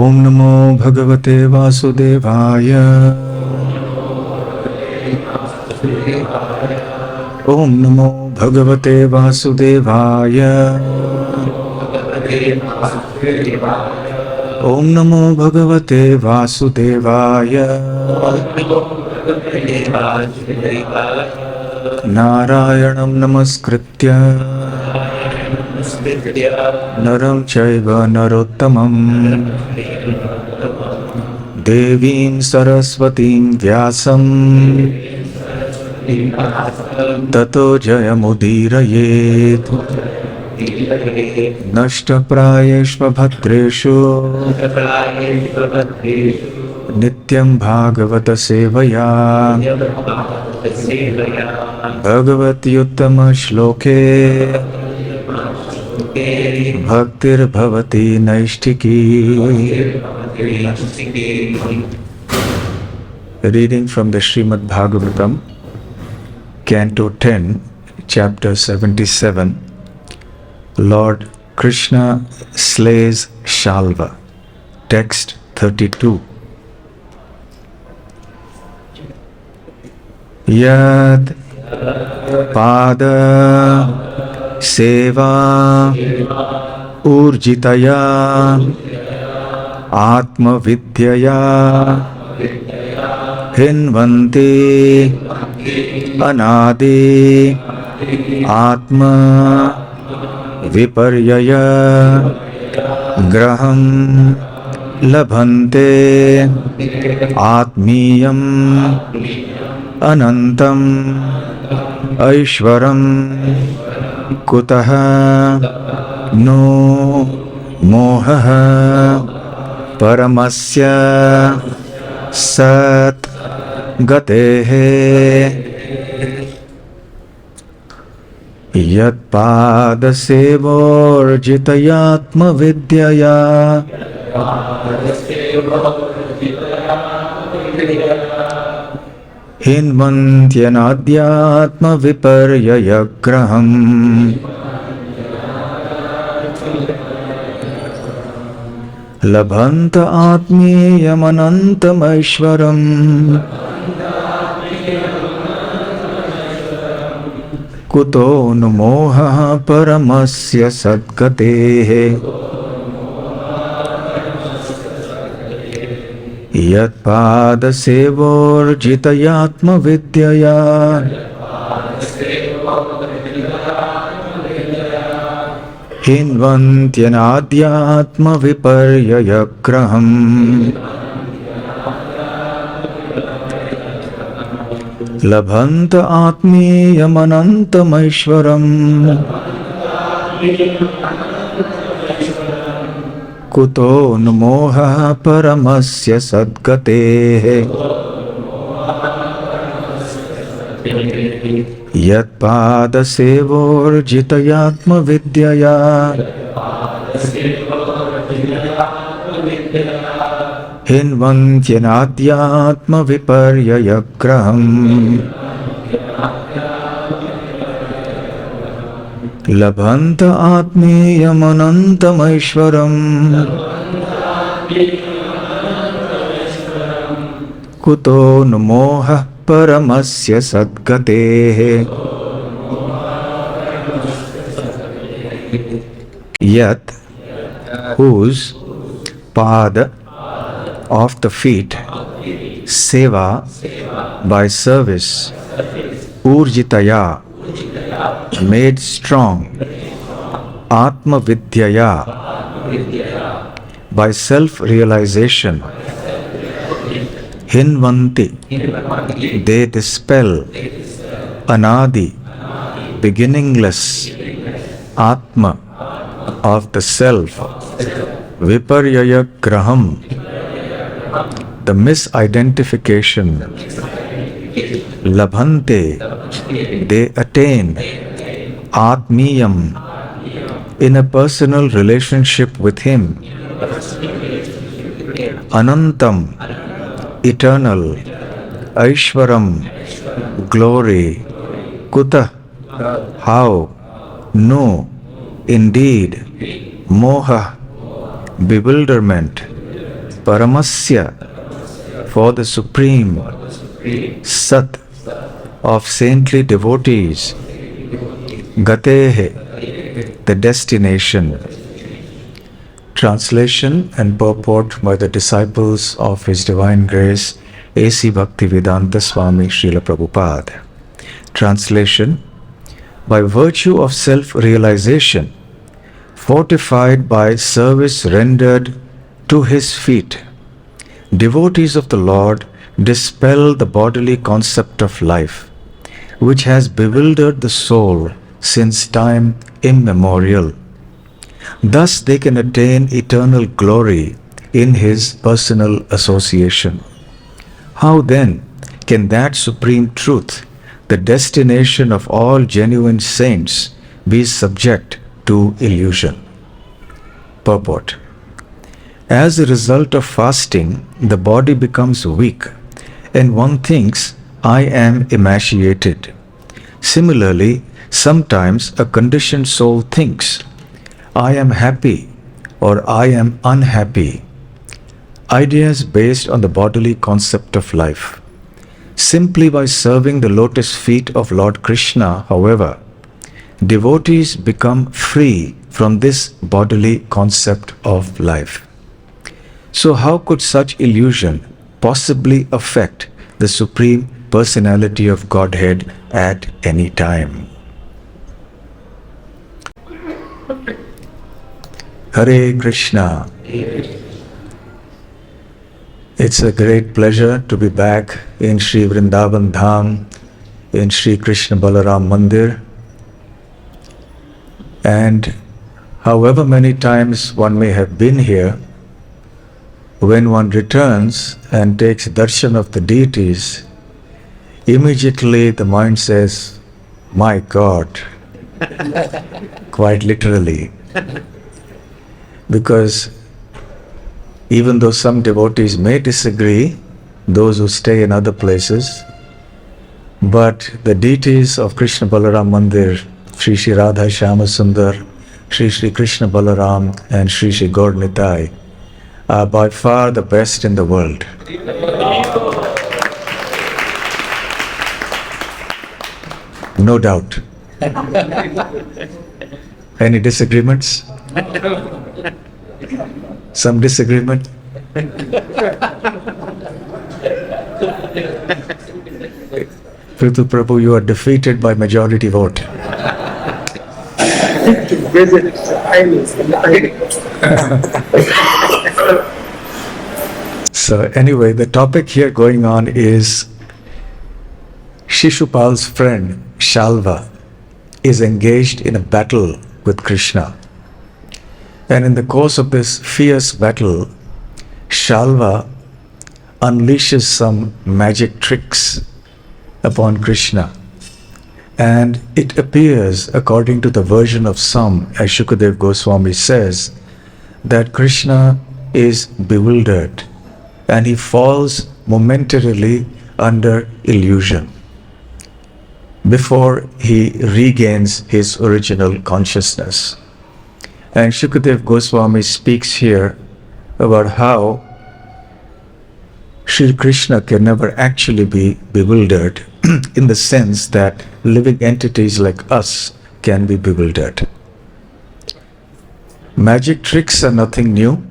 Om Namo Bhagavate Vasudevaya. Om Namo Bhagavate Vasudevaya. Om Namo Bhagavate Vasudevaya. Narayanam Namaskritya Naram Chaiva Narottamam Devim Saraswatim Vyasam Tato Jayamudirayet Nashta Prayeshva Bhatreshu Nityam Bhagavata Sevaya Bhagavati Uttama Shloke Bhaktir Bhavati Naishtiki. Reading from the Srimad Bhagavatam, Canto 10, Chapter 77. Lord Krishna slays Shalva. Text 32. Yad Pada Seva Urjitaya Atma Vidyaya Hinvanti Anadi Atma Viparyaya Graham Labhante Atmiyam Anantam Aishvaram Kutaha no mohaha paramasya sat gatehe yat pada sevorjitayatma vidyaya hinvantyanadhyatma viparyayagraham labhanta atmiyamanantam aishvaram kuto nu moha paramasya sadgatehe yat pada sevorjitayatma vidyaya hinvantyanadhyatma viparyayagraham labhanta atmiyamanantam aishvaram kuto nu moha paramasya sadgatehe yat pada sevorjitayatma vidyaya hinvantyanadhyatma viparyayagraham labhanta atmiyamanantam aishvaram kuto nu moha paramasya sadgatehe yat whose pada of the feet seva by service urjitaya made strong atma vidyaya by self-realization hinvanti they dispel anadi beginningless atma of the self viparyaya graham the misidentification labhante they attain atmiyam in a personal relationship with him anantam eternal aishvaram glory kuta how no indeed moha bewilderment Paramasya, for the Supreme Sat of saintly devotees, Gatehe, the destination. Translation and purport by the disciples of His Divine Grace, A.C. Bhaktivedanta Swami Srila Prabhupada. Translation: by virtue of self-realization, fortified by service rendered to His feet, devotees of the Lord dispel the bodily concept of life, which has bewildered the soul since time immemorial. Thus they can attain eternal glory in His personal association. How then can that supreme truth, the destination of all genuine saints, be subject to illusion? Purport: as a result of fasting, the body becomes weak and one thinks, I am emaciated. Similarly, sometimes a conditioned soul thinks, I am happy or I am unhappy. Ideas based on the bodily concept of life. Simply by serving the lotus feet of Lord Krishna, however, devotees become free from this bodily concept of life. So how could such illusion possibly affect the Supreme Personality of Godhead at any time? Hare Krishna. It's a great pleasure to be back in Sri Vrindavan Dham, in Sri Krishna Balaram Mandir. And however many times one may have been here, when one returns and takes darshan of the deities, immediately the mind says, my God, quite literally. Because even though some devotees may disagree, those who stay in other places, but the deities of Krishna Balaram Mandir, Sri Sri Radha Shyama Sundar, Sri Krishna Balaram and Sri Gaur Nitai, are by far the best in the world. No doubt. Any disagreements? Some disagreement? Prithu Prabhu, you are defeated by majority vote. To visit So anyway, the topic here going on is Shishupal's friend Shalva is engaged in a battle with Krishna. And in the course of this fierce battle, Shalva unleashes some magic tricks upon Krishna. And it appears, according to the version of some, as Shukadev Goswami says, that Krishna is bewildered and he falls momentarily under illusion before he regains his original consciousness. And Shukadev Goswami speaks here about how Sri Krishna can never actually be bewildered in the sense that living entities like us can be bewildered. Magic tricks are nothing new.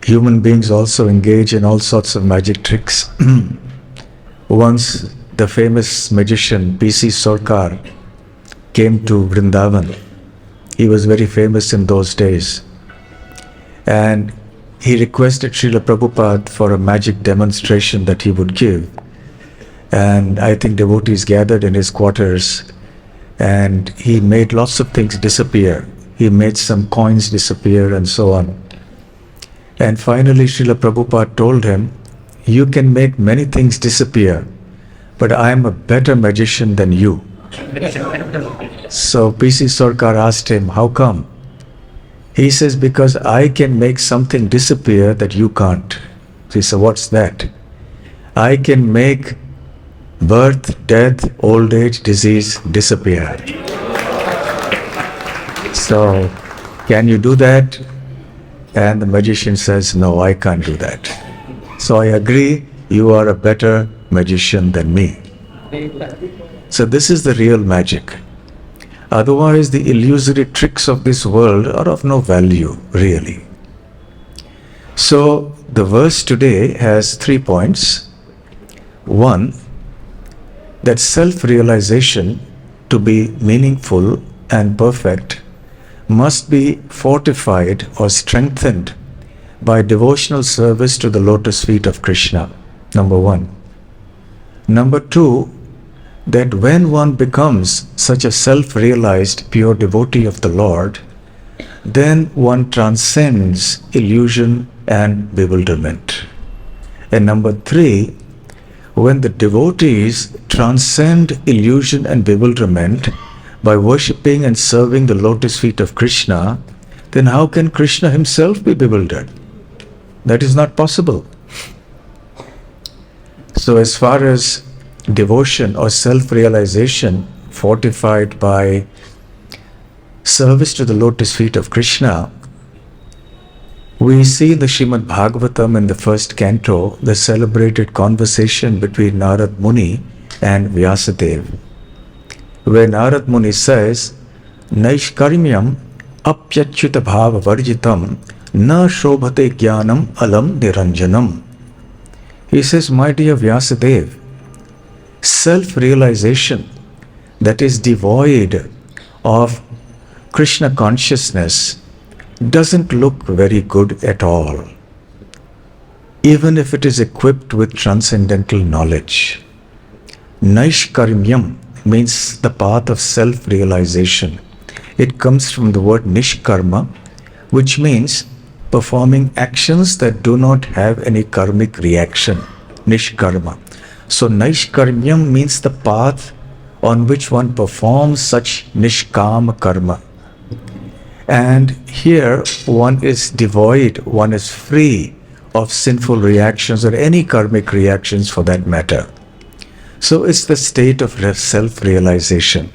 Human beings also engage in all sorts of magic tricks. Once the famous magician P.C. Sarkar came to Vrindavan. He was very famous in those days. And he requested Srila Prabhupada for a magic demonstration that he would give. And I think devotees gathered in his quarters and he made lots of things disappear. He made some coins disappear and so on. And finally Srila Prabhupada told him, you can make many things disappear, but I am a better magician than you. So P.C. Sarkar asked him, how come? He says, because I can make something disappear that you can't. He said, what's that? I can make birth, death, old age, disease disappear. So, can you do that? And the magician says, no, I can't do that. So I agree, you are a better magician than me. So this is the real magic. Otherwise, the illusory tricks of this world are of no value, really. So the verse today has 3 points. One, that self-realization to be meaningful and perfect must be fortified or strengthened by devotional service to the lotus feet of Krishna. Number one. Number two, that when one becomes such a self-realized pure devotee of the Lord, then one transcends illusion and bewilderment. And number three, when the devotees transcend illusion and bewilderment by worshipping and serving the lotus feet of Krishna, then how can Krishna himself be bewildered? That is not possible. So as far as devotion or self-realization fortified by service to the lotus feet of Krishna, we see in the Srimad Bhagavatam in the first canto the celebrated conversation between Narad Muni and Vyasadeva, where Narad Muni says, Naishkarimyam apyachyuta bhava varjitam na shobhate jnanam alam niranjanam. He says, my dear Vyasadeva, self-realization that is devoid of Krishna consciousness doesn't look very good at all, even if it is equipped with transcendental knowledge. Naishkarimyam means the path of self-realization. It comes from the word nishkarma, which means performing actions that do not have any karmic reaction. Nishkarma. So Naishkarmyam means the path on which one performs such nishkama karma. And here one is devoid, one is free of sinful reactions or any karmic reactions for that matter. So it's the state of self-realization.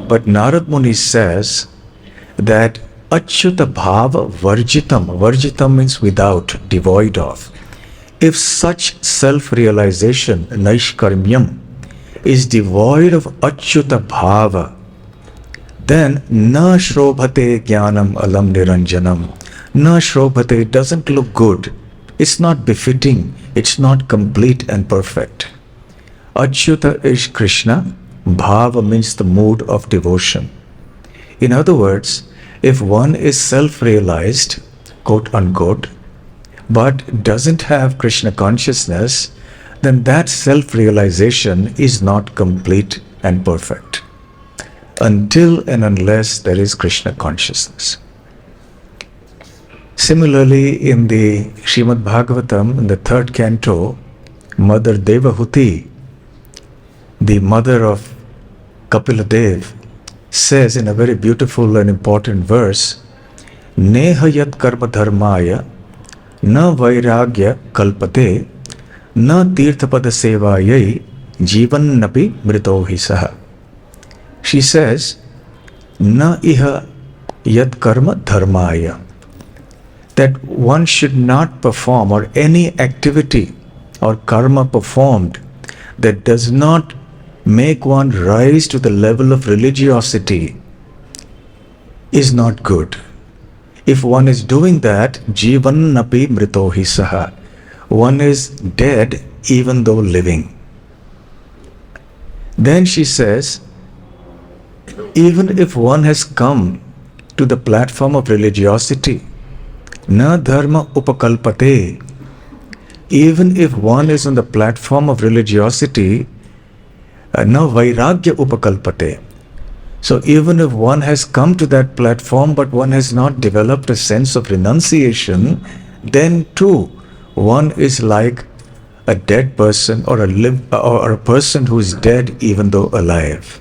But Narad Muni says that Achyuta bhava varjitam. Varjitam means without, devoid of. If such self-realization, naishkarmyam, is devoid of achyuta bhava, then na shrobhate jnanam alam niranjanam. Na shrobhate doesn't look good. It's not befitting. It's not complete and perfect. Achyuta is Krishna. Bhava means the mood of devotion. In other words, if one is self-realized, quote unquote, but doesn't have Krishna consciousness, then that self-realization is not complete and perfect until and unless there is Krishna consciousness. Similarly, in the Srimad Bhagavatam, in the third canto, Mother Devahuti, the mother of Kapila says in a very beautiful and important verse, Neha yat karma dharmaya na vairagya kalpate na tirthapada sevayai jivan napi mritohi saha. She says, na iha yat karma dharmaya, that one should not perform or any activity or karma performed that does not make one rise to the level of religiosity is not good. If one is doing that, jivan napi mritohi saha, one is dead even though living. Then she says, even if one has come to the platform of religiosity, na dharma upakalpate, even if one is on the platform of religiosity, na vairagya upakalpate. So even if one has come to that platform but one has not developed a sense of renunciation, then too one is like a dead person or a person who is dead even though alive.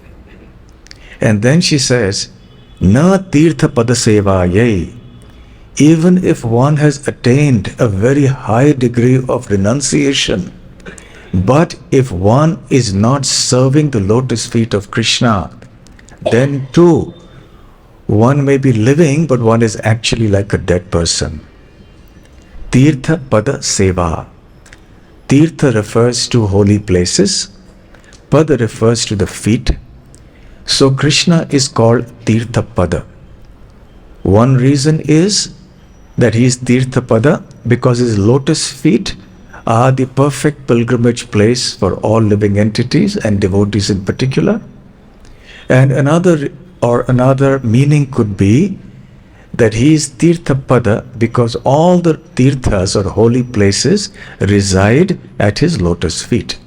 And then she says, na tirtha padasevayai, even if one has attained a very high degree of renunciation, but if one is not serving the lotus feet of Krishna, then too One may be living, but one is actually like a dead person. Tirtha Pada Seva. Tirtha refers to holy places. Pada refers to the feet. So Krishna is called Tirtha Pada. One reason is that he is Tirtha Pada because his lotus feet are the perfect pilgrimage place for all living entities and devotees in particular. And another meaning could be that he is Tirtha Pada because all the tirthas or holy places reside at his lotus feet.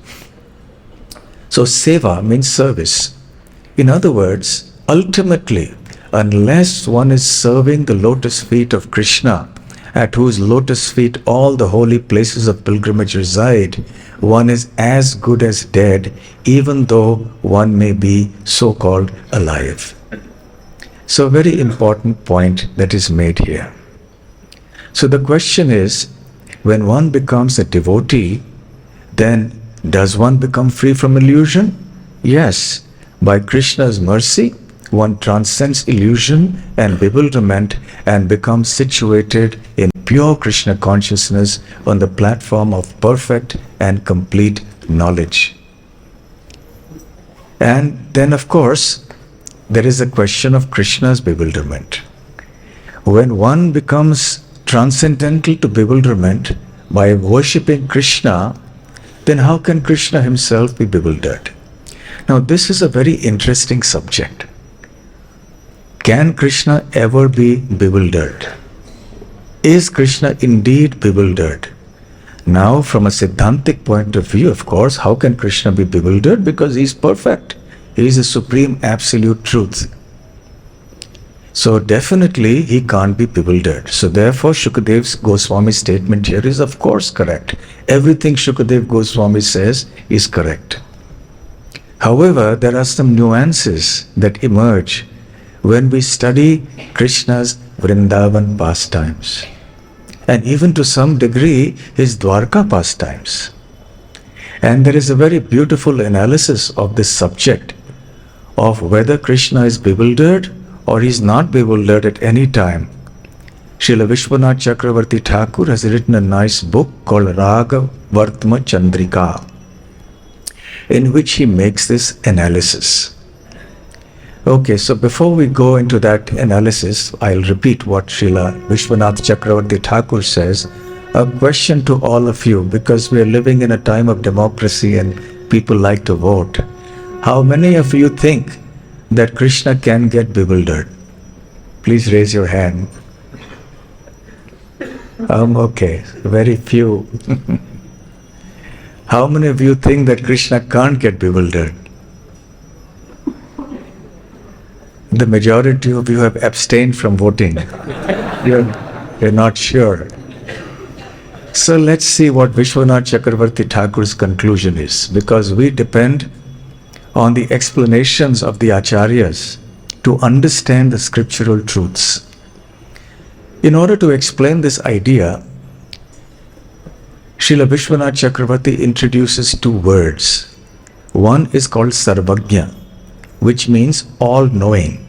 So seva means service. In other words, ultimately, unless one is serving the lotus feet of Krishna, at whose lotus feet all the holy places of pilgrimage reside, one is as good as dead, even though one may be so-called alive. So a very important point that is made here. So the question is, when one becomes a devotee, then does one become free from illusion? Yes. By Krishna's mercy, one transcends illusion and bewilderment and becomes situated in pure Krishna consciousness on the platform of perfect and complete knowledge. And then, of course, there is a question of Krishna's bewilderment. When one becomes transcendental to bewilderment by worshipping Krishna, then how can Krishna himself be bewildered? Now, this is a very interesting subject. Can Krishna ever be bewildered? Is Krishna indeed bewildered? Now, from a Siddhantic point of view, of course, how can Krishna be bewildered? Because he is perfect. He is the supreme absolute truth. So definitely he can't be bewildered. So therefore Shukadev Goswami's statement here is of course correct. Everything Shukadev Goswami says is correct. However, there are some nuances that emerge when we study Krishna's Vrindavan pastimes, and even to some degree his Dwarka pastimes. And there is a very beautiful analysis of this subject of whether Krishna is bewildered or he is not bewildered at any time. Srila Vishwanath Chakravarti Thakur has written a nice book called Raga Vartma Chandrika, in which he makes this analysis. Okay, so before we go into that analysis, I'll repeat what Srila Vishwanath Chakravarti Thakur says. A question to all of you, because we are living in a time of democracy and people like to vote. How many of you think that Krishna can get bewildered? Please raise your hand. Okay, very few. How many of you think that Krishna can't get bewildered? The majority of you have abstained from voting. You're not sure. So let's see what Vishwanath Chakravarti Thakur's conclusion is, because we depend on the explanations of the Acharyas to understand the scriptural truths. In order to explain this idea, Srila Vishwanath Chakravarti introduces two words. One is called Sarvagya, which means all-knowing,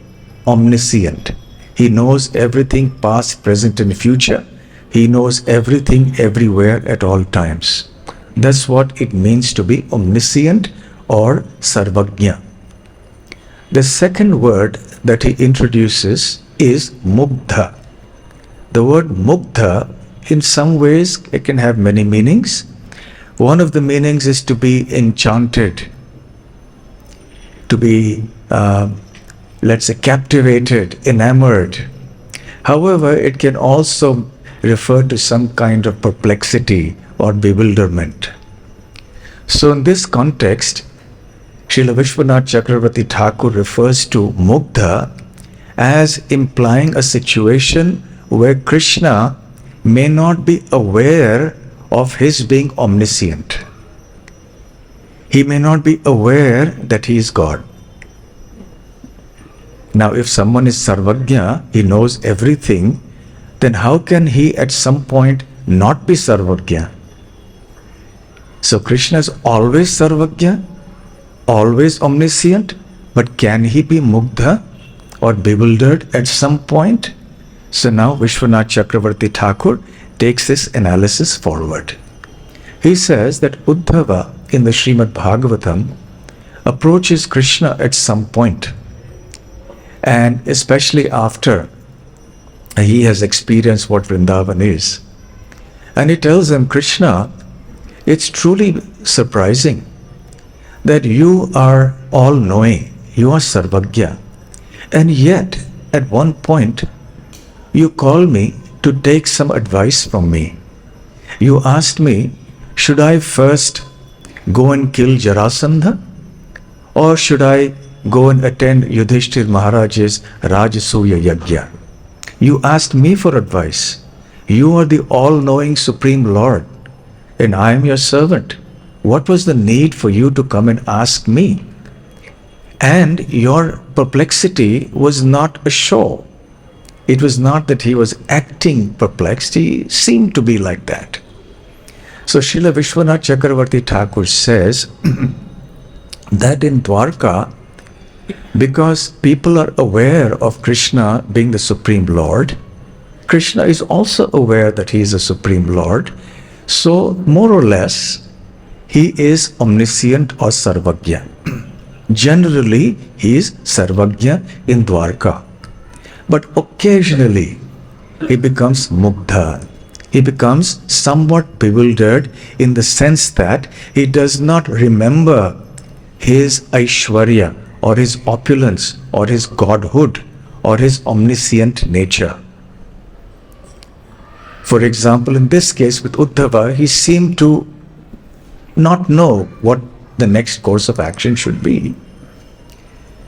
omniscient. He knows everything past, present and future. He knows everything everywhere at all times. That's what it means to be omniscient or Sarvagya. The second word that he introduces is Mugdha. The word Mugdha, in some ways, it can have many meanings. One of the meanings is to be enchanted, to be, let's say, captivated, enamored. However, it can also refer to some kind of perplexity or bewilderment. So in this context, Srila Vishwanath Chakravarti Thakur refers to Mugdha as implying a situation where Krishna may not be aware of his being omniscient. He may not be aware that he is God. Now, if someone is Sarvagya, he knows everything, then how can he at some point not be Sarvagya? So Krishna is always Sarvagya, always omniscient, but can he be Mugdha or bewildered at some point? So now Vishwanath Chakravarti Thakur takes this analysis forward. He says that Uddhava in the Srimad Bhagavatam approaches Krishna at some point, and especially after he has experienced what Vrindavan is. And he tells him, Krishna, it's truly surprising that you are all-knowing, you are Sarvagya, and yet at one point you call me to take some advice from me. You asked me, should I first go and kill Jarasandha, or should I go and attend Yudhishthir Maharaj's Rajasuya Yajna? You asked me for advice. You are the all-knowing Supreme Lord, and I am your servant. What was the need for you to come and ask me? And your perplexity was not a show. It was not that he was acting perplexed. He seemed to be like that. So Srila Vishwanath Chakravarti Thakur says that in Dwarka, because people are aware of Krishna being the Supreme Lord, Krishna is also aware that he is the Supreme Lord. So more or less, he is omniscient or Sarvagya. Generally, he is Sarvagya in Dwarka. But occasionally, he becomes Mugdha. He becomes somewhat bewildered in the sense that he does not remember his Aishvarya or his opulence or his godhood or his omniscient nature. For example, in this case with Uddhava, he seemed to not know what the next course of action should be.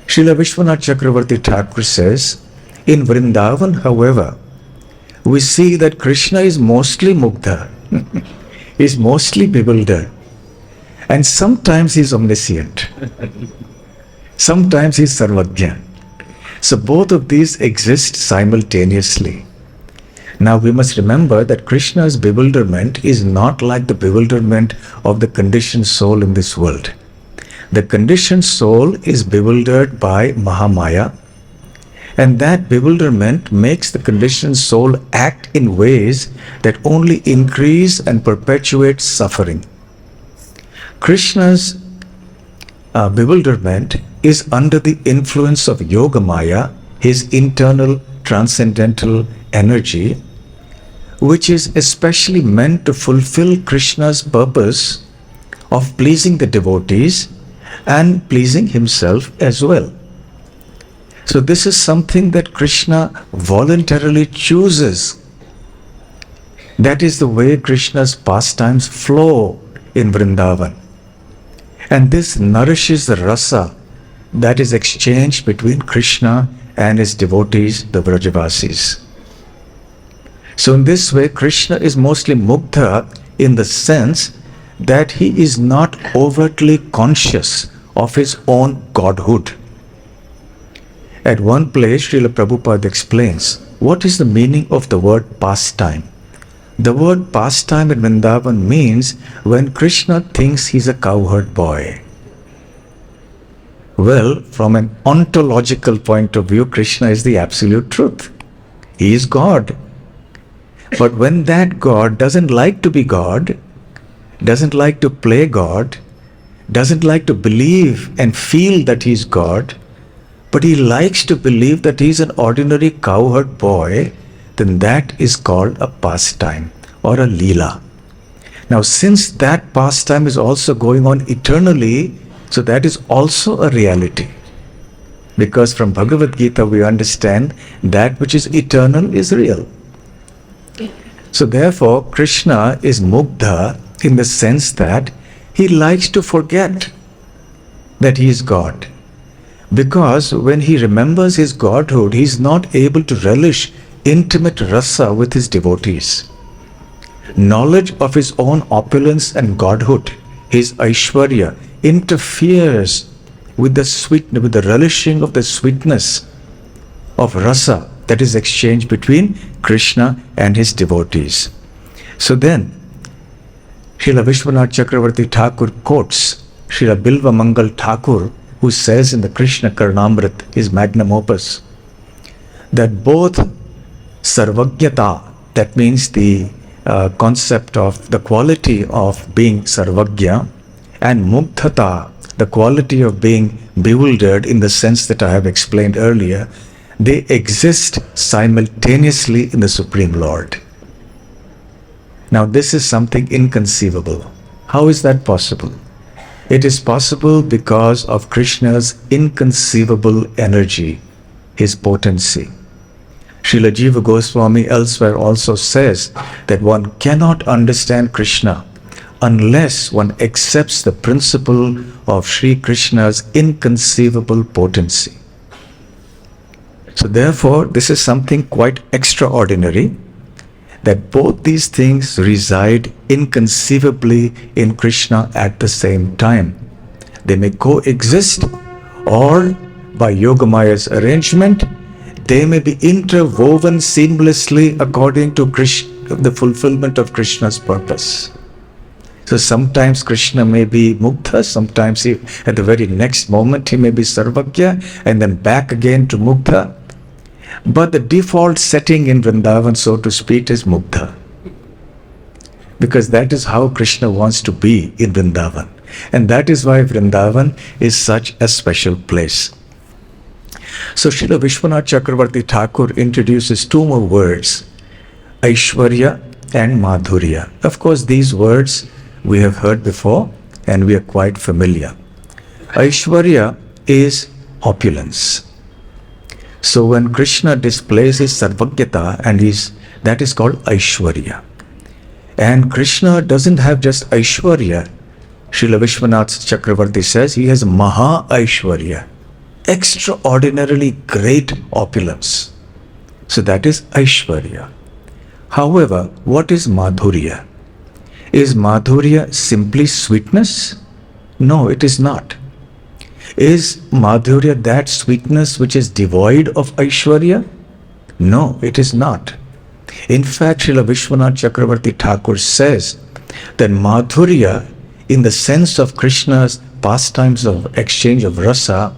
Srila Vishwanath Chakravarti Thakur says, in Vrindavan, however, we see that Krishna is mostly Mugdha, is mostly bewildered, and sometimes he is omniscient, sometimes he is Sarvagya. So both of these exist simultaneously. Now we must remember that Krishna's bewilderment is not like the bewilderment of the conditioned soul in this world. The conditioned soul is bewildered by Mahamaya, and that bewilderment makes the conditioned soul act in ways that only increase and perpetuate suffering. Krishna's bewilderment is under the influence of Yogamaya, his internal transcendental energy, which is especially meant to fulfill Krishna's purpose of pleasing the devotees and pleasing himself as well. So this is something that Krishna voluntarily chooses. That is the way Krishna's pastimes flow in Vrindavan. And this nourishes the rasa that is exchanged between Krishna and his devotees, the Vrajavasis. So in this way, Krishna is mostly Mugdha in the sense that he is not overtly conscious of his own godhood. At one place, Srila Prabhupada explains, what is the meaning of the word pastime? The word pastime in Vrindavan means when Krishna thinks he's a cowherd boy. Well, from an ontological point of view, Krishna is the absolute truth. He is God. But when that God doesn't like to be God, doesn't like to play God, doesn't like to believe and feel that he's God, but he likes to believe that he's an ordinary cowherd boy, then that is called a pastime or a leela. Now, since that pastime is also going on eternally, so that is also a reality. Because from Bhagavad-gita we understand that which is eternal is real. So therefore, Krishna is Mugdha in the sense that he likes to forget that he is God. Because when he remembers his godhood, he is not able to relish intimate rasa with his devotees. Knowledge of his own opulence and godhood, his Aishvarya, interferes with the relishing of the sweetness of rasa that is exchanged between Krishna and his devotees. So then, Srila Vishwanath Chakravarti Thakur quotes Srila Bilva Mangal Thakur, who says in the Krishna Karnamrit, his magnum opus, that both sarvajñata, that means the concept of the quality of being sarvajña, and mugdhata, the quality of being bewildered in the sense that I have explained earlier, they exist simultaneously in the Supreme Lord. Now this is something inconceivable. How is that possible? It is possible because of Krishna's inconceivable energy, his potency. Srila Jiva Goswami elsewhere also says that one cannot understand Krishna unless one accepts the principle of Sri Krishna's inconceivable potency. So therefore, this is something quite extraordinary, that both these things reside inconceivably in Krishna at the same time. They may coexist, or by Yogamaya's arrangement, they may be interwoven seamlessly according to the fulfillment of Krishna's purpose. So sometimes Krishna may be Mugdha, sometimes at the very next moment he may be Sarvajña, and then back again to Mugdha. But the default setting in Vrindavan, so to speak, is Mugdha. Because that is how Krishna wants to be in Vrindavan. And that is why Vrindavan is such a special place. So Srila Vishwanath Chakravarti Thakur introduces two more words, Aishvarya and Madhurya. Of course, these words we have heard before and we are quite familiar. Aishvarya is opulence. So when Krishna displays his sarvajñata, and that is called Aishvarya. And Krishna doesn't have just Aishvarya. Srila Vishwanath Chakravarti says he has Maha Aishvarya, extraordinarily great opulence. So that is Aishvarya. However, what is Madhurya? Is Madhurya simply sweetness? No, it is not. Is Madhurya that sweetness which is devoid of Aishwarya? No, it is not. In fact, Srila Vishwanath Chakravarti Thakur says that Madhurya, in the sense of Krishna's pastimes of exchange of rasa,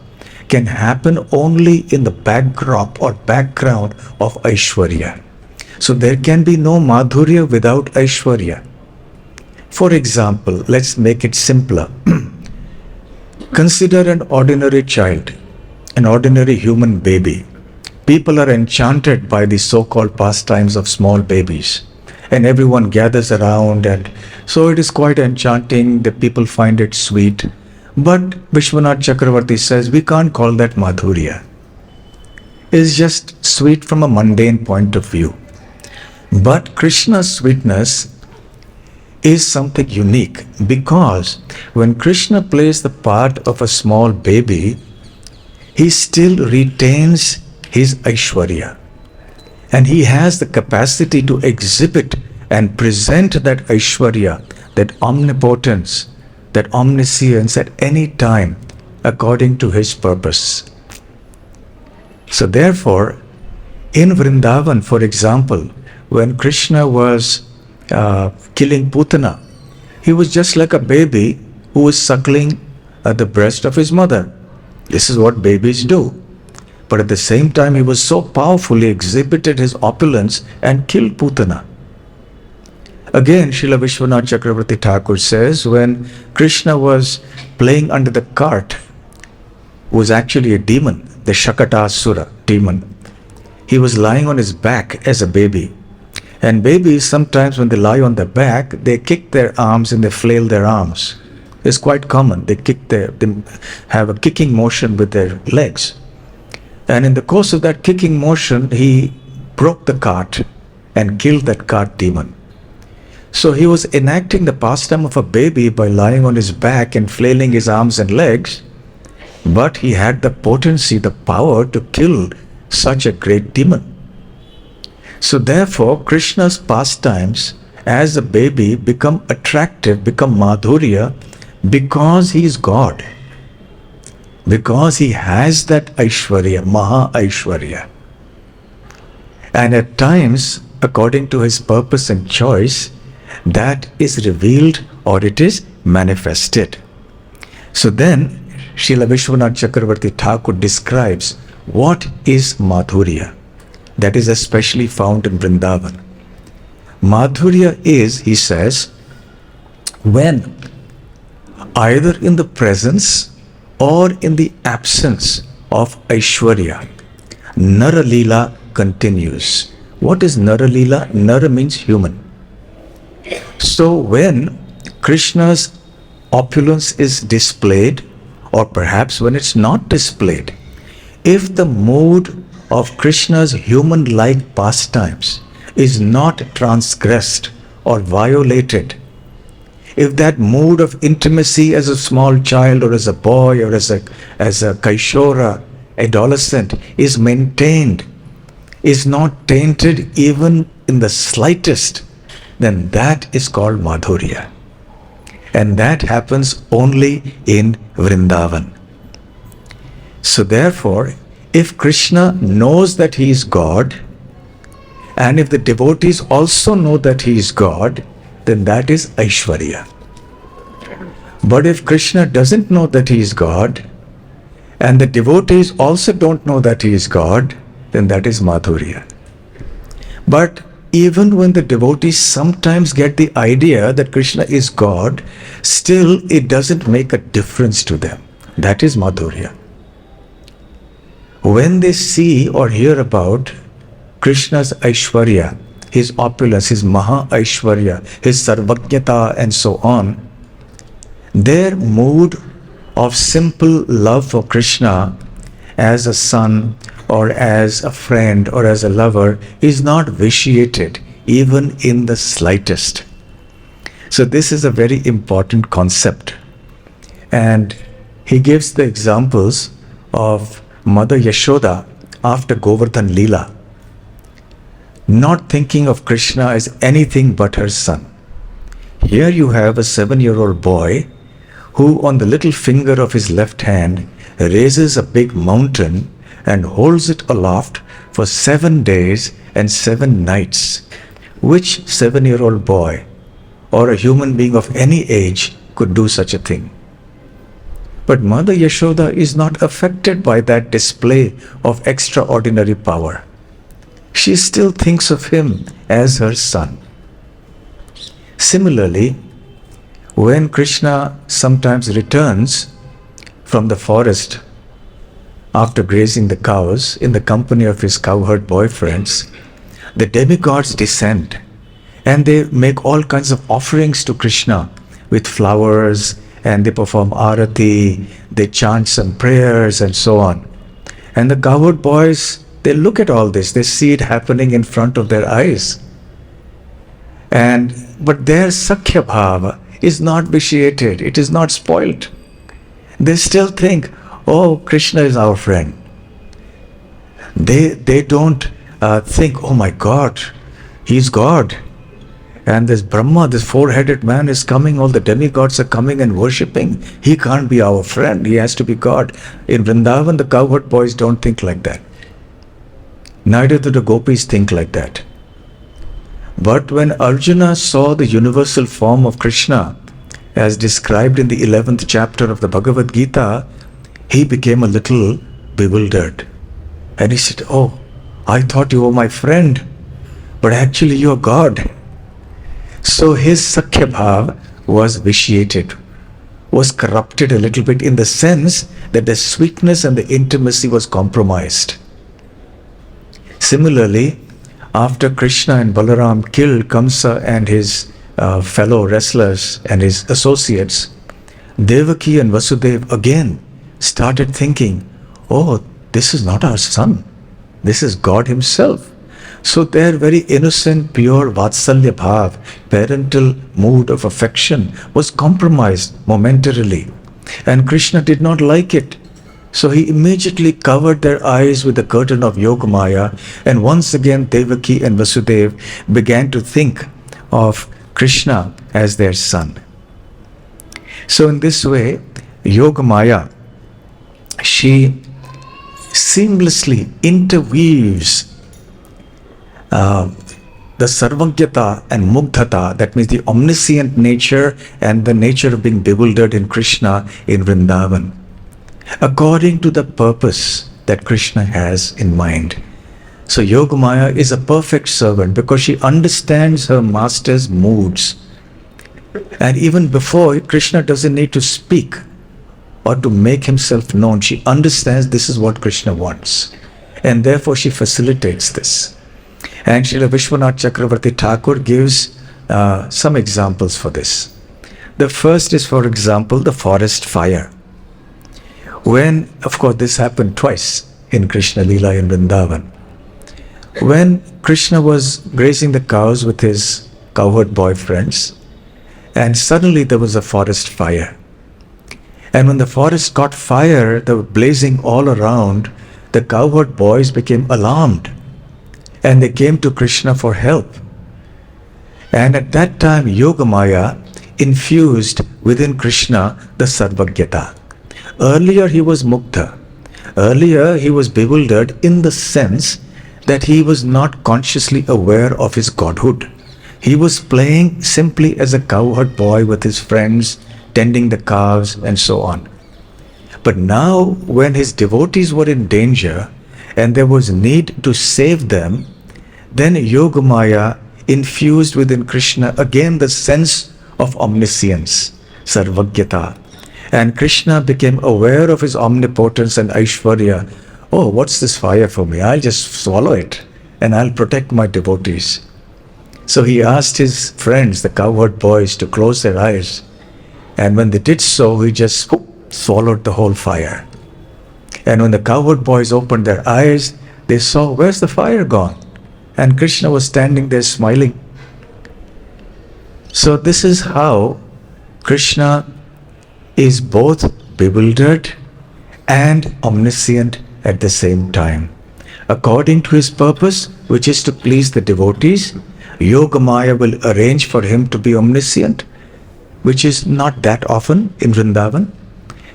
can happen only in the backdrop or background of Aishwarya. So there can be no Madhurya without Aishwarya. For example, let's make it simpler. Consider an ordinary child, an ordinary human baby. People are enchanted by the so-called pastimes of small babies, and everyone gathers around, and so it is quite enchanting. The people find it sweet. But Vishwanath Chakravarti says we can't call that Madhurya. It's just sweet from a mundane point of view. But Krishna's sweetness is something unique, because when Krishna plays the part of a small baby, he still retains his Aishwarya. And he has the capacity to exhibit and present that Aishwarya, that omnipotence, that omniscience at any time according to his purpose. So therefore, in Vrindavan, for example, when Krishna was killing Putana, he was just like a baby who was suckling at the breast of his mother. This is what babies do. But at the same time, he was so powerfully exhibited his opulence and killed Putana. Again, Srila Vishwanath Chakravarti Thakur says when Krishna was playing under the cart, was actually a demon, the Shakatasura demon. He was lying on his back as a baby. And babies, sometimes when they lie on their back, they kick their arms and they flail their arms. It's quite common. They have a kicking motion with their legs. And in the course of that kicking motion, he broke the cart and killed that cart demon. So he was enacting the pastime of a baby by lying on his back and flailing his arms and legs, but he had the potency, the power to kill such a great demon. So therefore, Krishna's pastimes as a baby become attractive, become Madhurya, because he is God. Because he has that Aishwarya, Maha Aishwarya. And at times, according to his purpose and choice, that is revealed or it is manifested. So then, Srila Vishwanath Chakravarti Thakur describes what is Madhurya. that is especially found in Vrindavan. Madhurya is, he says, when either in the presence or in the absence of Aishwarya, Nara Leela continues. What is Nara Leela? Nara means human. So when Krishna's opulence is displayed, or perhaps when it's not displayed, if the mood of Krishna's human-like pastimes is not transgressed or violated, if that mood of intimacy as a small child or as a boy or as a Kaishora, adolescent, is maintained, is not tainted even in the slightest, then that is called Madhurya. And that happens only in Vrindavan. So therefore, if Krishna knows that he is God, and if the devotees also know that he is God, then that is Aishwarya. But if Krishna doesn't know that he is God, and the devotees also don't know that he is God, then that is Madhurya. But even when the devotees sometimes get the idea that Krishna is God, still it doesn't make a difference to them. That is Madhurya. When they see or hear about Krishna's Aishwarya, his opulence, his Maha Aishwarya, his Sarvajnata and so on, their mood of simple love for Krishna as a son or as a friend or as a lover is not vitiated even in the slightest. So this is a very important concept. And he gives the examples of Mother Yashoda after Govardhan Leela, not thinking of Krishna as anything but her son. Here you have a 7-year-old boy who on the little finger of his left hand raises a big mountain and holds it aloft for 7 days and 7 nights. Which 7-year-old boy or a human being of any age could do such a thing? But Mother Yashoda is not affected by that display of extraordinary power. She still thinks of him as her son. Similarly, when Krishna sometimes returns from the forest after grazing the cows in the company of his cowherd boyfriends, the demigods descend and they make all kinds of offerings to Krishna with flowers, and they perform arati, they chant some prayers and so on. And the cowherd boys, they look at all this, they see it happening in front of their eyes. But their Sakhya Bhava is not vitiated, it is not spoiled. They still think, oh, Krishna is our friend. They don't think, oh my God, he's God. And this Brahma, this 4-headed man is coming, all the demigods are coming and worshipping. He can't be our friend, he has to be God. In Vrindavan, the cowherd boys don't think like that. Neither do the gopis think like that. But when Arjuna saw the universal form of Krishna, as described in the 11th chapter of the Bhagavad-gita, he became a little bewildered. And he said, oh, I thought you were my friend, but actually you are God. So his Sakhya Bhav was vitiated, was corrupted a little bit in the sense that the sweetness and the intimacy was compromised. Similarly, after Krishna and Balaram killed Kamsa and his fellow wrestlers and his associates, Devaki and Vasudeva again started thinking, oh, this is not our son, this is God himself. So their very innocent, pure Vatsalya Bhav, parental mood of affection was compromised momentarily. And Krishna did not like it. So he immediately covered their eyes with the curtain of Yogamaya, and once again Devaki and Vasudeva began to think of Krishna as their son. So in this way, Yogamaya, she seamlessly interweaves the Sarvajnata and Mugdhata, that means the omniscient nature and the nature of being bewildered in Krishna in Vrindavan, according to the purpose that Krishna has in mind. So Yogamaya is a perfect servant because she understands her master's moods. And even before, Krishna doesn't need to speak or to make himself known. She understands this is what Krishna wants. And therefore she facilitates this. And Srila Vishwanath Chakravarti Thakur gives some examples for this. The first is, for example, the forest fire. When, of course, this happened twice in Krishna Leela in Vrindavan. When Krishna was grazing the cows with his cowherd boyfriends, and suddenly there was a forest fire. And when the forest caught fire, they were blazing all around, the cowherd boys became alarmed. And they came to Krishna for help. And at that time, Yogamaya infused within Krishna the Sarvagyata. Earlier he was mukta. Earlier he was bewildered in the sense that he was not consciously aware of his godhood. He was playing simply as a cowherd boy with his friends, tending the cows and so on. But now when his devotees were in danger and there was need to save them, then Yogamaya infused within Krishna again the sense of omniscience, Sarvagyata. And Krishna became aware of his omnipotence and Aishvarya. Oh, what's this fire for me? I'll just swallow it and I'll protect my devotees. So he asked his friends, the cowherd boys, to close their eyes. And when they did so, he just swallowed the whole fire. And when the cowherd boys opened their eyes, they saw, where's the fire gone? And Krishna was standing there smiling. So this is how Krishna is both bewildered and omniscient at the same time. According to his purpose, which is to please the devotees, Yogamaya will arrange for him to be omniscient, which is not that often in Vrindavan.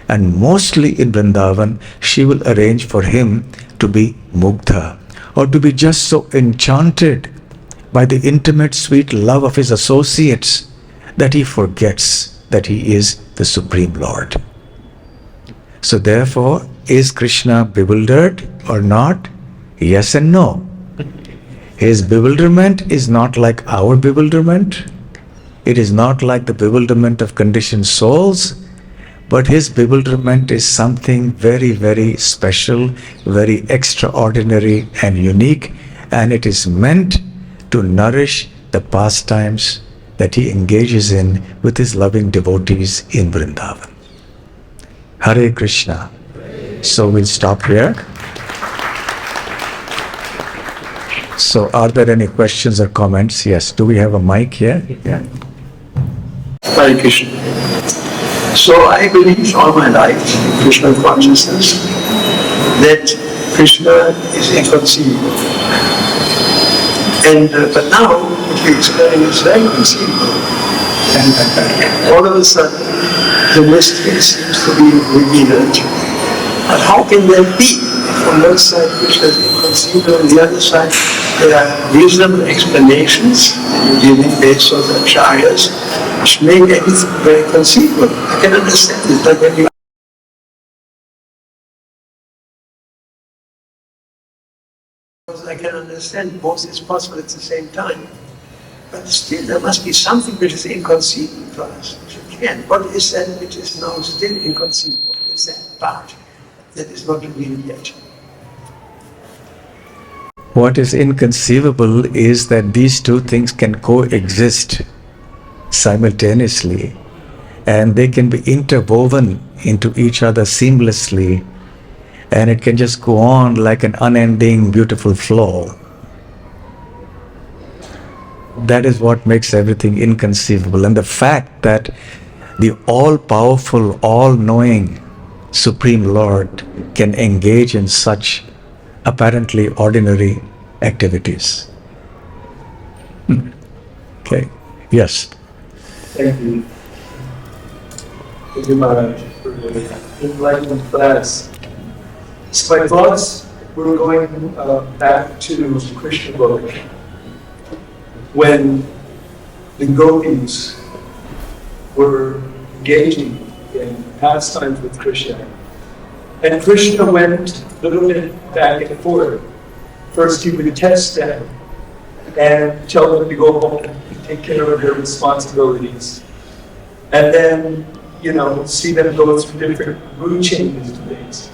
And mostly in Vrindavan, she will arrange for him to be mugdha, or to be just so enchanted by the intimate sweet love of his associates that he forgets that he is the Supreme Lord. So therefore, is Krishna bewildered or not? Yes and no. His bewilderment is not like our bewilderment. It is not like the bewilderment of conditioned souls, but his bewilderment is something very, very special, very extraordinary and unique, and it is meant to nourish the pastimes that he engages in with his loving devotees in Vrindavan. Hare Krishna. So we'll stop here. So are there any questions or comments? Yes. Do we have a mic here? Yeah. Hare Krishna. So I believe all my life in Krishna consciousness that Krishna is inconceivable. And but now what we experience is very conceivable. And all of a sudden the mystery seems to be revealed. But how can that be? If on one side Krishna is inconceivable, on the other side there are reasonable explanations given based on the Acharyas which make everything very conceivable. I can understand it, but when you I can understand both is possible at the same time. But still there must be something which is inconceivable for us. Again, what is that which is now still inconceivable? What is that part that is not revealed yet? What is inconceivable is that these two things can coexist simultaneously, and they can be interwoven into each other seamlessly, and it can just go on like an unending beautiful flow. That is what makes everything inconceivable. And the fact that the all-powerful, all-knowing Supreme Lord can engage in such apparently ordinary activities. Okay. Yes. Thank you. Thank you, Maharaj, for the enlightenment class. So my thoughts were going back to the Krishna book when the gopis were engaging in pastimes with Krishna. And Krishna went a little bit back and forth first he would test them and tell them to go home and take care of their responsibilities. And then, see them go through different mood changes and things.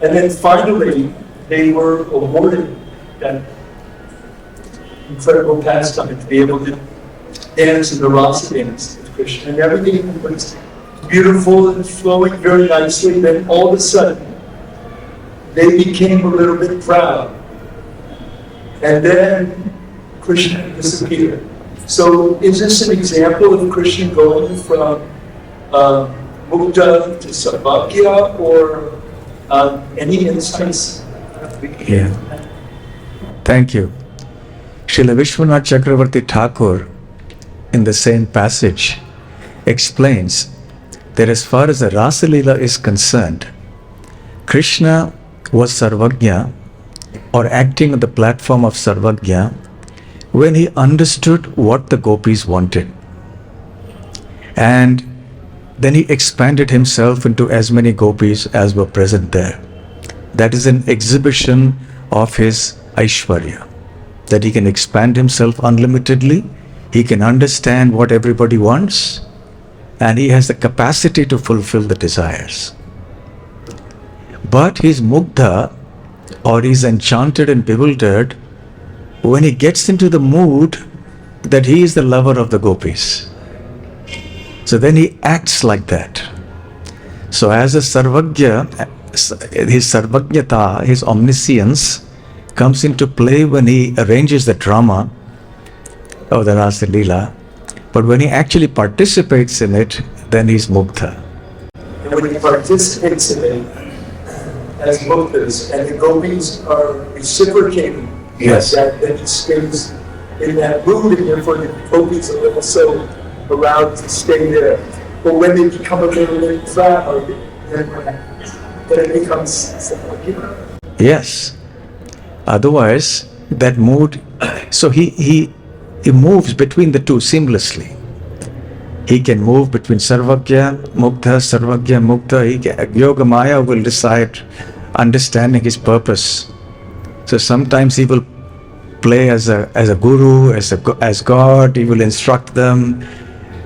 And then finally, they were awarded that incredible pastime to be able to dance in the rasa dance with Krishna. And everything was beautiful and flowing very nicely. Then all of a sudden, they became a little bit proud. And then Krishna disappeared. So is this an example of Krishna going from mukta to sabhagya, or any instance? Yeah. Thank you. Srila Vishwanath Chakravarti Thakur, in the same passage, explains that as far as the Rasa Leela is concerned, Krishna was Sarvagya, or acting on the platform of Sarvagya, when he understood what the gopis wanted. And then he expanded himself into as many gopis as were present there. That is an exhibition of his Aishvarya, that he can expand himself unlimitedly, he can understand what everybody wants, and he has the capacity to fulfill the desires. But he's mugdha, or he's enchanted and bewildered, when he gets into the mood that he is the lover of the gopis. So then he acts like that. So as a Sarvagya, his Sarvajnata, his omniscience, comes into play when he arranges the drama of the Rasa Leela. But when he actually participates in it, then he's mugdha. And when he participates in it as muktas, and the gopis are reciprocating, Yes. that he stays in that mood, and therefore the gopis are also allowed to stay there. But when they become a little bit proud, then it becomes, Yes. Otherwise, that mood, so he moves between the two seamlessly. He can move between Sarvagya, Mukta, Sarvagya, Mukta. Yoga Maya will decide, understanding his purpose. So sometimes he will play as a guru, as God, he will instruct them.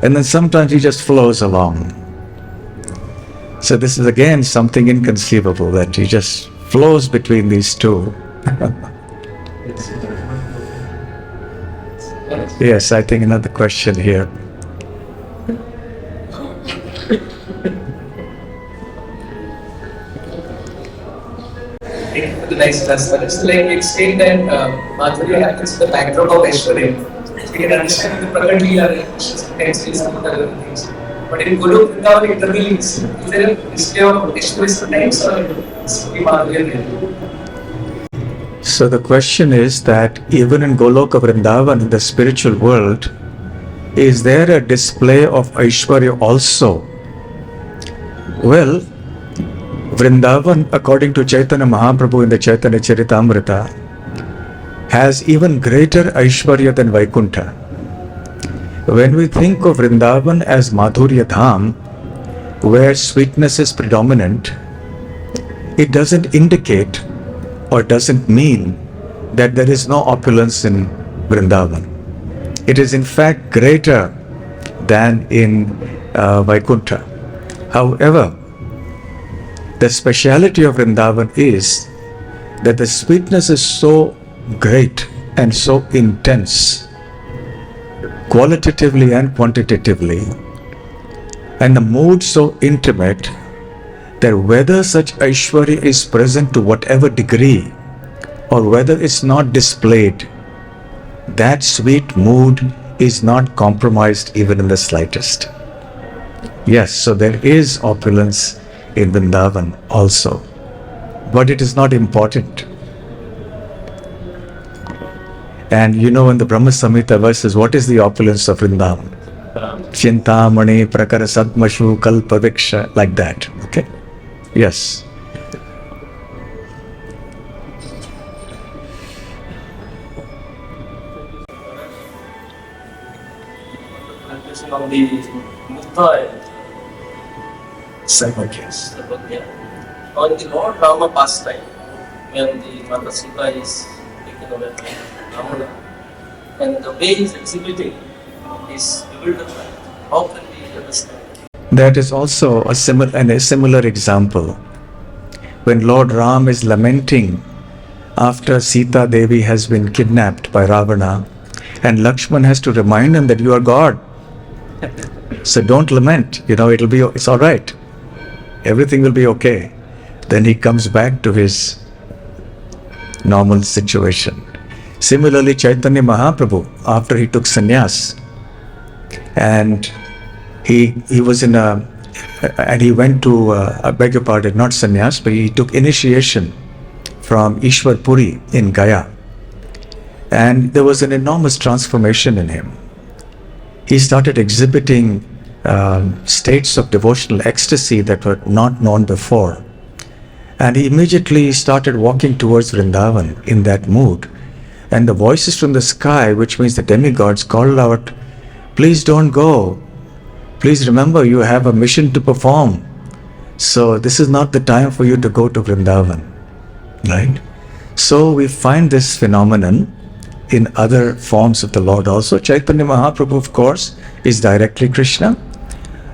And then sometimes he just flows along. So this is again something inconceivable, that he just flows between these two. Yes, I think another question here. The next lesson is like explain that Madhurya happens in the backdrop of Aishvarya. We can understand the Pragat Leela, text is some other things. But in Guru Vrindavan, it reveals, is there a display of Aishvarya sometimes, or simply Madhurya? So the question is that even in Goloka Vrindavan, in the spiritual world, is there a display of Aishwarya also? Well, Vrindavan, according to Chaitanya Mahaprabhu in the Chaitanya Charitamrita, has even greater Aishwarya than Vaikuntha. When we think of Vrindavan as Madhurya Dham, where sweetness is predominant, it doesn't indicate or doesn't mean that there is no opulence in Vrindavan. It is in fact greater than in Vaikuntha. However, the speciality of Vrindavan is that the sweetness is so great and so intense, qualitatively and quantitatively, and the mood so intimate, that whether such Aishwarya is present to whatever degree, or whether it's not displayed, that sweet mood is not compromised even in the slightest. Yes, so there is opulence in Vrindavan also, but it is not important. And you know, in the Brahma Samhita verses, what is the opulence of Vrindavan? Chintamani prakara sadmashu kalpa viksha, like that. Okay? Yes. On the Mukta Sarvagya. on the Lord Rama pastime, when the Mata Sita is And the way he's exhibiting is bewilderment. How can we understand? That is also a similar example. When Lord Ram is lamenting after Sita Devi has been kidnapped by Ravana, and Lakshman has to remind him that you are God. So don't lament, it's all right. Everything will be okay. Then he comes back to his normal situation. Similarly, Chaitanya Mahaprabhu, after he took sannyas, and he was and he went to, I beg your pardon, not sannyas, but he took initiation from Ishwar Puri in Gaya. And there was an enormous transformation in him. He started exhibiting states of devotional ecstasy that were not known before. And he immediately started walking towards Vrindavan in that mood. And the voices from the sky, which means the demigods, called out, "Please don't go. Please remember you have a mission to perform. So this is not the time for you to go to Vrindavan." Right? So we find this phenomenon in other forms of the Lord also. Chaitanya Mahaprabhu, of course, is directly Krishna.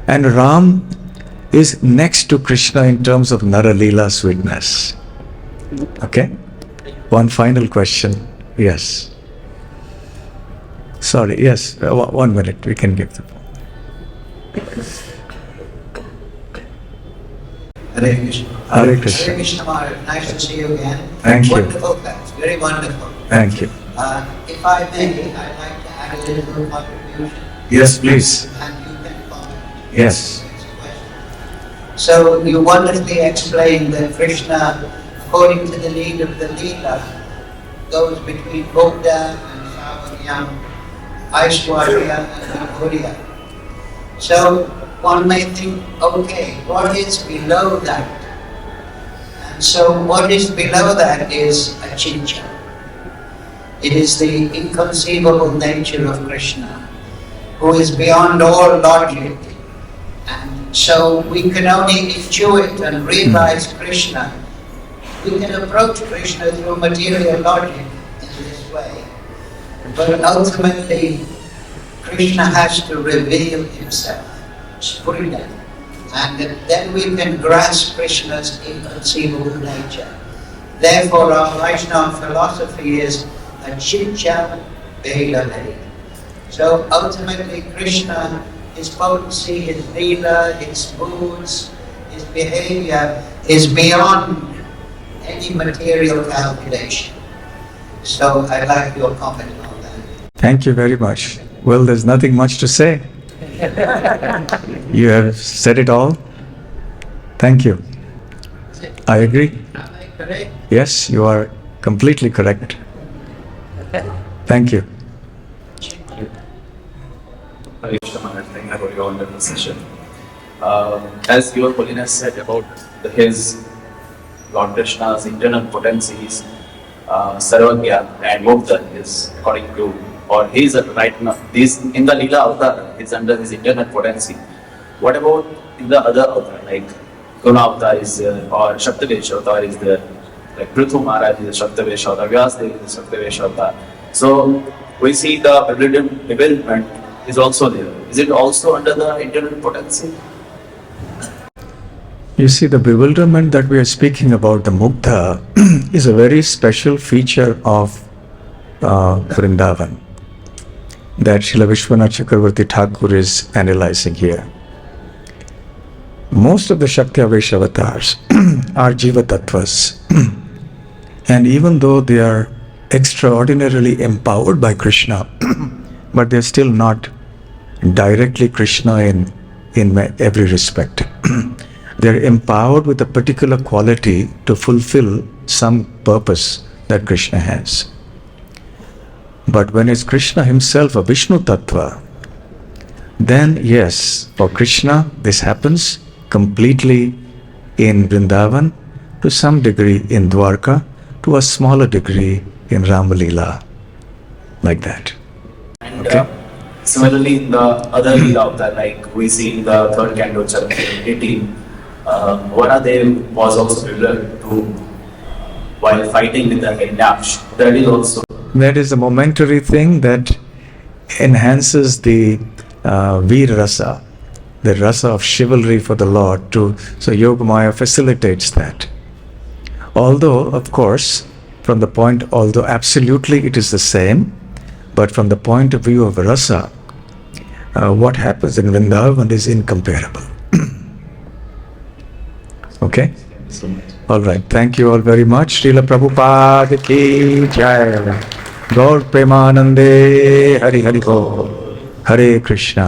And Ram is next to Krishna in terms of Nara Leela sweetness. Okay? One final question. Yes. Sorry, yes. 1 minute, we can give the phone. Hare Krishna. Hare Krishna. Hare Krishna Maharaj. Nice to see you again. Thank you. Wonderful class. Very wonderful. Thank you. If I may, I'd like to add a little contribution. Yes, please. And you can comment. Yes. Next question. So you wonderfully explained that Krishna, according to the lead of the Leela, goes between Bogda and Savanyam, Aishvarya and Madhurya. So one may think, okay, what is below that? And so what is below that is Achintya. It is the inconceivable nature of Krishna, who is beyond all logic. And so we can only intuit and realize Krishna. We can approach Krishna through material logic in this way. But ultimately, Krishna has to reveal himself, Spurinam, and then we can grasp Krishna's inconceivable nature. Therefore, our Vaishnava philosophy is Achintya Vedas. So ultimately, Krishna, his potency, his leela, his moods, his behavior is beyond any material calculation. So I'd like your comment on that. Thank you very much. Well, there's nothing much to say. You have said it all. Thank you. I agree. Am I correct? Yes, you are completely correct. Thank you. Hare Krishna Maharaj, thank you for your wonderful session. As your Holiness said about his Lord Krishna's internal potencies, Sarvagya and Mukta is according to, or he is right now, this in the Leela avatar is under his internal potency. What about in the other avatar, like Guna avatar is there, or Shakti avatar is there, like Prithu Maharaj is a Shakti avatar, Vyasdev is a Shakti avatar. So we see the bewilderment is also there. Is it also under the internal potency? You see, the bewilderment that we are speaking about, the Mukta, is a very special feature of Vrindavan that Srila Vishwanath Chakravarti Thakur is analyzing here. Most of the Shakti Avesh avatars are Jiva Tattvas. And even though they are extraordinarily empowered by Krishna, but they are still not directly Krishna in every respect. They are empowered with a particular quality to fulfill some purpose that Krishna has. But when it's Krishna himself, a Vishnu Tattva, then yes, for Krishna this happens completely in Vrindavan, to some degree in Dwarka, to a smaller degree in Ramalila, like that. And Okay. Similarly, in the other Leela avatar, like we see in the third canto, chapter 18, Vanadev was also revealed to while fighting with the Hinyash. That is also. That is a momentary thing that enhances the Veer Rasa, the rasa of chivalry for the Lord. So Yogamaya facilitates that. Although, of course, although absolutely it is the same, but from the point of view of rasa, what happens in Vrindavan is incomparable. Okay? All right. Thank you all very much. Srila Prabhupada ki jai. Gaur Premanande Hari Hari Bol. Hare Krishna.